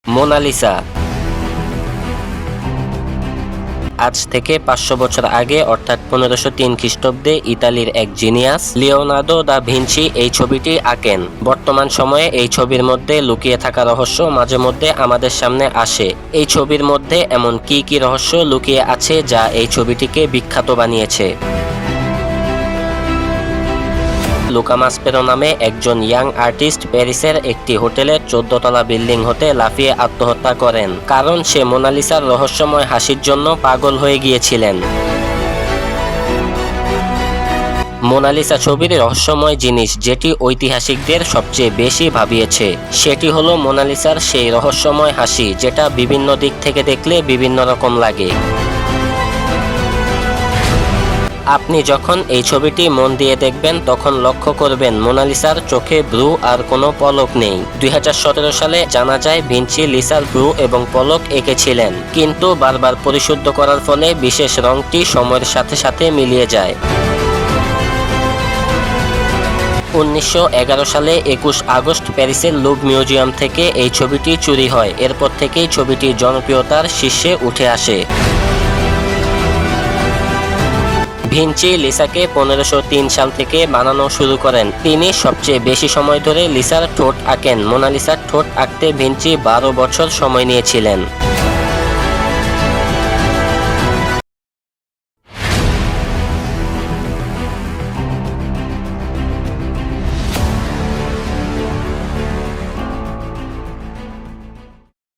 Mona Lisa. আজ থেকে 500 বছর আগে অর্থাৎ 1503 খ্রিস্টাব্দে ইতালির এক জিনিয়াস লিওনার্দো দা ভিঞ্চি এই ছবিটি আঁকেন। বর্তমান সময়ে এই ছবির মধ্যে লুকিয়ে থাকা রহস্য মাঝে মধ্যে আমাদের সামনে আসে। এই ছবির মধ্যে এমন কি কি রহস্য লুকিয়ে আছে যা এই ছবিটিকে বিখ্যাত বানিয়েছে? লুকা মাসপেরো নামে একজন ইয়াং আর্টিস্ট প্যারিসের একটি হোটেলের 14 তলা বিল্ডিং হতে লাফিয়ে আত্মহত্যা করেন, কারণ সে মোনালিসার রহস্যময় হাসির জন্য পাগল হয়ে গিয়েছিলেন। মোনালিসা ছবির রহস্যময় জিনিস যেটি ঐতিহাসিকদের সবচেয়ে বেশি ভাবিয়েছে সেটি হলো মোনালিসার সেই রহস্যময় হাসি, যেটা বিভিন্ন দিক থেকে দেখলে বিভিন্ন রকম লাগে। আপনি যখন এই ছবিটি মন দিয়ে দেখবেন তখন লক্ষ্য করবেন মোনালিসার চোখে ব্রু আর কোনো পলক নেই। 2017 সালে জানা যায় ভিঞ্চি লিসার ব্রু এবং পলক এঁকেছিলেন, কিন্তু বারবার পরিশুদ্ধ করার ফলে বিশেষ রংটি সময়ের সাথে সাথে মিলিয়ে যায়। 1911 সালে 21 আগস্ট প্যারিসের লুভ মিউজিয়াম থেকে এই ছবিটি চুরি হয়। এরপর থেকেই ছবিটি জনপ্রিয়তার শীর্ষে উঠে আসে। ভিঞ্চি লিসাকে 1503 সাল থেকে বানানো শুরু করেন। তিনি সবচেয়ে বেশি সময় ধরে লিসার ঠোঁট আঁকেন। মোনালিসার ঠোঁট আঁকতে ভিঞ্চি 12 বছর সময় নিয়েছিলেন।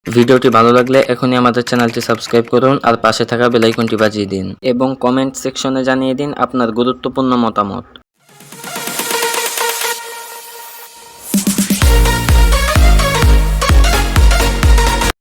ভিডিওটি ভালো লাগলে এখনই আমাদের চ্যানেলটি সাবস্ক্রাইব করুন আর পাশে থাকা বেল আইকনটি বাজিয়ে দিন এবং কমেন্ট সেকশনে জানিয়ে দিন আপনার গুরুত্বপূর্ণ মতামত।